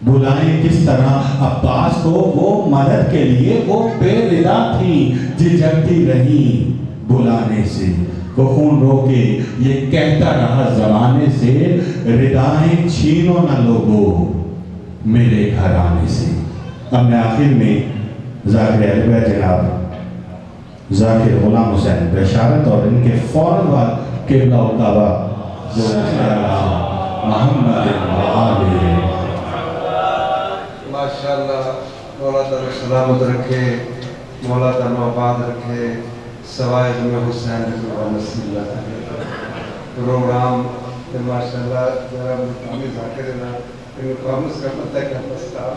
بلائیں کس طرح عباس کو، وہ مدد کے لیے وہ بے ردا تھی، جھجکتی رہی بلانے سے، وہ خون رو کے یہ کہتا رہا زمانے سے، ردائیں چھینو نہ لوگو میرے گھر آنے سے۔ اب میں آخر میں ذاکر اہل بیت جناب ذاکر غلام حسین بشارت اور ان کے فوراً بعد قبلہ و کعبہ جو محمد وآلہ ماشاءاللہ، مولا تعالیٰ سلامت رکھے، مولا تعالیٰ آباد رکھے، سوائے میں حسین رضوان نصیب اللہ تعالیٰ پروگرام ماشاءاللہ ذرا مقامی ذاکر نا ان کو ہم اس کا پتہ کہ پستا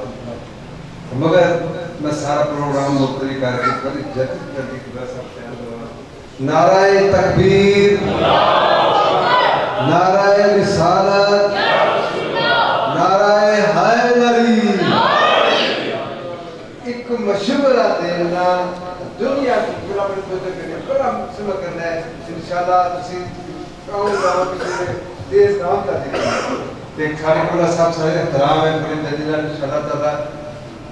مگر میں سارا پروگرام مختلف کر کے بڑی جدید کر کے خدا صاحب سے نعرہ تکبیر، نعرہ رسالت، نعرہ حیدری، ایک مشورہ دینا دنیا کی پورا میں تو کرنے بڑا مشورہ کرنا ہے انشاءاللہ تسی کہوں گا کہ دیس کام کا دیکھ کھانے کولا صاحب سارے احترام ہے پوری دلیلہ انشاءاللہ تعالیٰ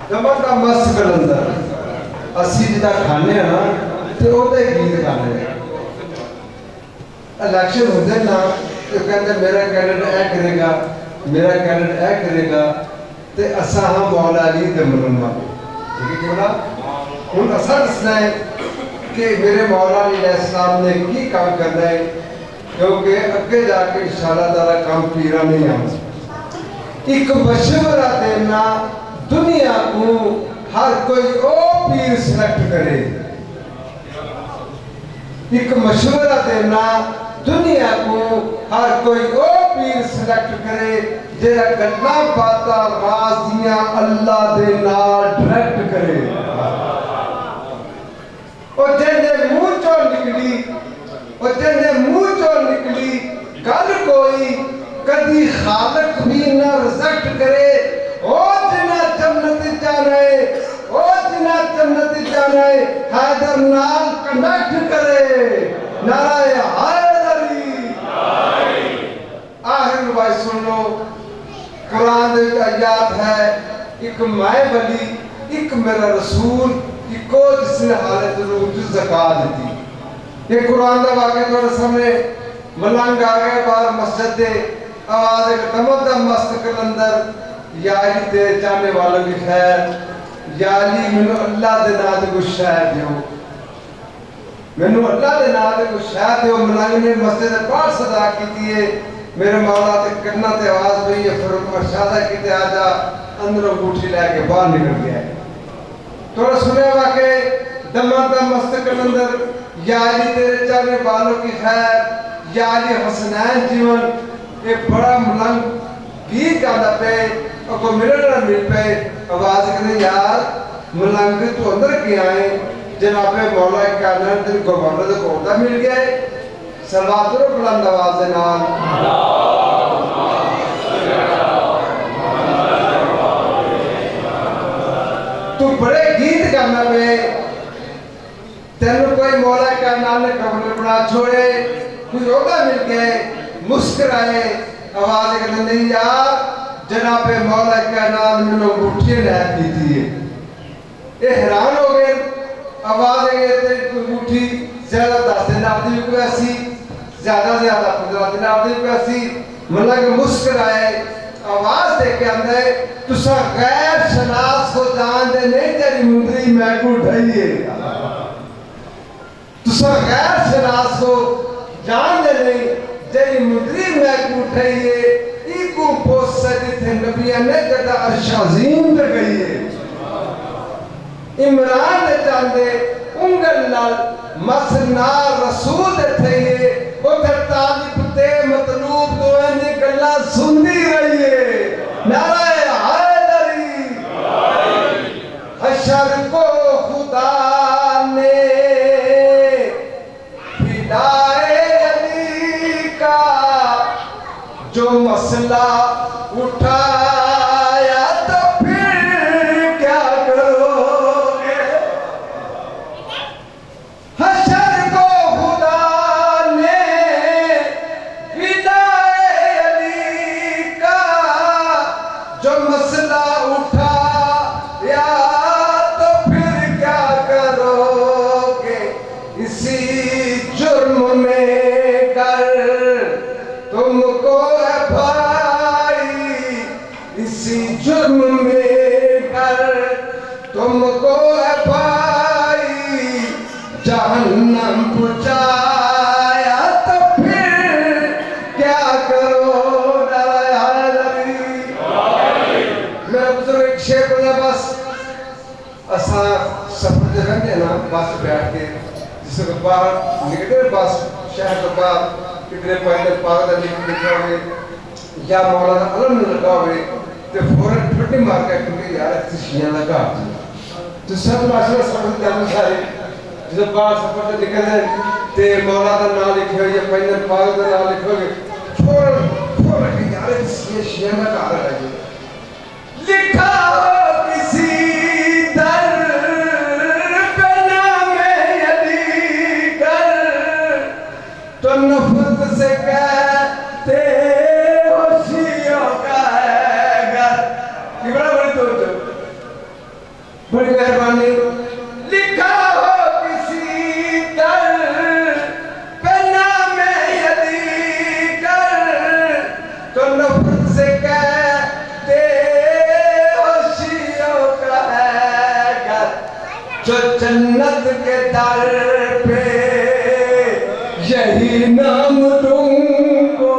جمعہ کا مست کلندر اسی جدہ کھانے ہیں نا تو ہوتا ہے گیت کھانے ہیں الیکشن ہوتے نا تو کہتے ہیں میرا کینڈیڈیٹ اے کرے گا، میرا کینڈیڈیٹ اے کرے گا تو اسا ہم مولا علی دے مرن والے ٹھیک ہے کیوں نا ان اثر دسنا ہے کہ میرے مولا علیہ السلام نے کی کام کرنا ہے کیونکہ اگے جا کے انشاءاللہ تعالیٰ کام پیرا نہیں آنا۔ ایک مشورہ دینا دنیا کو ہر کوئی او پیر سلیکٹ کرے، ایک مشورہ دینا دنیا کو ہر کوئی او پیر سلیکٹ کرے جیڑا گلا باتا راضیاں اللہ دے نال ڈائریکٹ کرے، اور جندے منہ چوں نکلی، اور جندے منہ چوں نکلی گل کوئی کدی خالق بھی نہ رزقٹ کرے، او جنہ جنت جانا ہے، او جنہ جنت جانا ہے حیدر نال کنیکٹ کرے، نعرہ حیدری۔ آخر بھائی سن لو، قرآن دے آیات ہے، ایک میں ولی، ایک میرا رسول، ایک کو جس نے حالت روح زکاة دیتی۔ یہ قرآن دا واقعہ توڑے سامنے ملنگ آگئے باہر مسجد دے آواز ایک دمدہ مست کلندر یا علی تے چاہنے والوں کی خیر، یا علی منو اللہ دے ناد کو شاید دیو، منو اللہ دے ناد کو شاید دیو۔ ملنگ نے مسجد باہر صدا کی دیئے، میرے مولا تے کرنا تے آواز بھی یہ فرق مرشادہ کی تے آجا اندروں گوٹھی لے کے باہر نکل گیا ہے۔ توڑا سنے واقع دمدہ مست کلندر یا علی تیرے چاہنے والوں کی خیر، یا علی حسنین جیون، ایک بڑا ملنگ گیت جانا پہ اور کوئی ملنا مل پہ آواز کرنے یار ملنگ تو اندر کی آئیں جناب مولا کائنات دن کو مولا کو عہدہ مل گئے۔ سلوات رو بلند آواز نال تو بڑے گیت کرنا پہ تینوں کوئی مولا کائنات نے قبر بنا چھوڑے، کوئی عہدہ مل گئے، مسکرائے آواز کرنے نہیں یار جناب مولا کائنات میں لوگ اٹھے رہ دیتی ہے۔ یہ حیران ہو گئے، آواز کوئی اٹھی زیادہ 10 دن آدھی کوئی ایسی، زیادہ 15 دن آدھی کوئی ایسی، ملنگ مسکرائے آواز دے کے اندر تسا غیر شناس کو جان دے نہیں تیری مندری میں کو اٹھائیے، تسا غیر شناس کو جان دے نہیں تیری مندری میں کو اٹھائیے، ایکو پوست سجی تھے نبیہ نے جدہ عرش عظیم دے گئیے۔ عمران دے چاندے انگل لال مسنا رسول دے تھے وہ ترطالب تے مطلوب دوئے گلہ سنی رہیے، نعرہ حیدری۔ حشر کو خدا نے بھلائے علی کا جو مسئلہ اٹھایا تو پھر کیا کرو گے؟ حشر کو خدا نے بھلائے علی مسئلہ اٹھا یا تو پھر کیا کرو گے اسی جرم میں گر تم کو ہے بھائی اسی جرم میں گر تم کو ہے بھائی جہنم پہنچایا تو پھر کیا کرو میرا بزرگ ایک شیخ بنا بس اساں سفر دے رہتے ہیں نا بس بیٹھ کے جس کو باہر نکلے بس شہر تو باہر کتنے پہلے پاگل لکھا ہوئے یا مولانا علم لگا ہوئے تو فوراں ٹھٹی مار کے کیونکہ یار شیعہ لگا تو سب معاشرہ سفر جانے سارے جب باہر سفر تے نکلے تے مولانا نام لکھے ہوئے یا پہلے پاگل نام لکھے ہوئے فوراں کہ یار شیعہ لگا رہا ہے لکھا ہو کسی در پہ نام علی گر تو نفرت سے کہتے ہو شیعوں کا ہے گر یہ بڑا بڑی توجہ بڑی مہربانی لکھا ہو کسی در پہ نام علی گر تو نفرت سے کہتے جو جنت کے در پہ یہی نام تم کو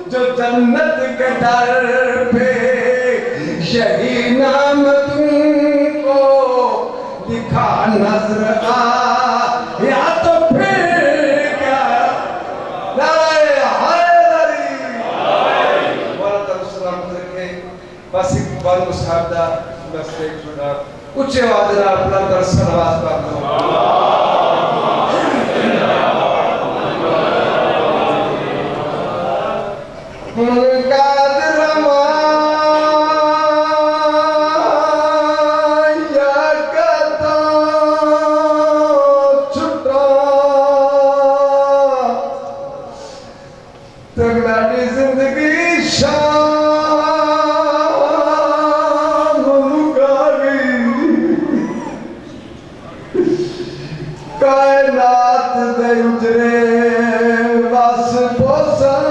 جو جنت کے در پہ یہی نام تم کو لکھا نظر آیا تو پھر کیا نعرہ حیدری مولانا السلام کے بس ایک بار مصاحبہ بس ایک چھوٹا اچھے وعدہ اپنا درس نواز پاک کائنات دے اجرے بس بوسن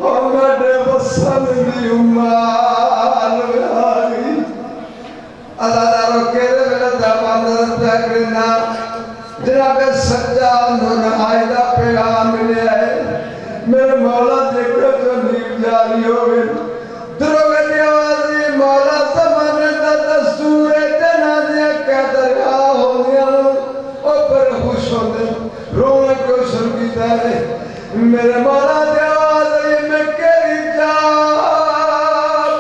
ہمیں بسن دی امال بھائی اللہ دارو کہتے ملے درمان درد کرنا جناب سجاد ہونا آئیدہ پیغام ملے ہے میرے مولا دیکھو جو نیب جاری ہوئے دروگے دیوازی مولا زمانے دا دستور جنازیاں کہتا رہا ہوگیا اوپر خوش ہوندے رونے کو شروع کی تارے میرے مولا دیوازی میں کری جا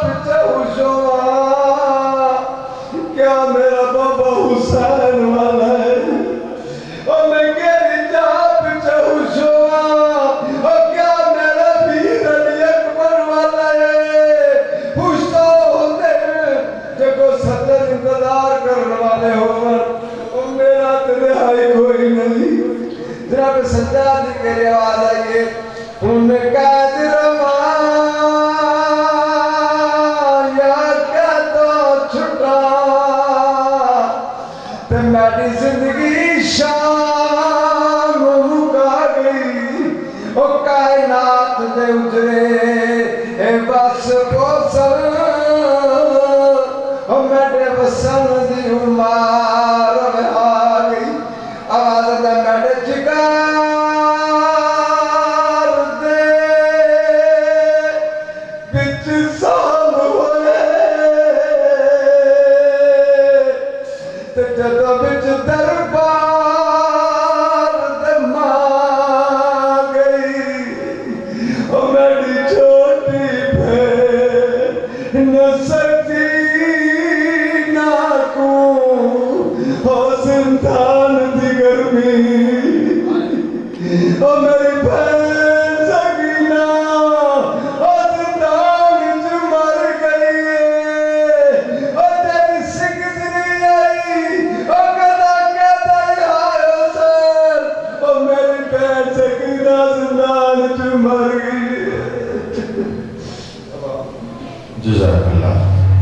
پچھے خوش ہوا کیا میرا بابا حسین والا ہے اور میں کری جا پچھے خوش ہوا اور کیا میرا بیر علی اکبر والا ہے خوش تو ہوتے جگہ صدر انتظار کرنے والے ہوگا اور میرا تنہائی کوئی نہیں جناب سجاد کے لیے آواز آئیے ان کا درمان یا کیا تو چھٹا تے میری زندگی شام مکا گئی او کائنات دے اجرے اے بس بوسن او میرے بسن دی عمار میں آ گئی آواز دے میرے جگار دے بچ سال ہوئے تے جدو بچ دربار دے ماں گئی او میری چھوٹی بہن جزاک اللہ.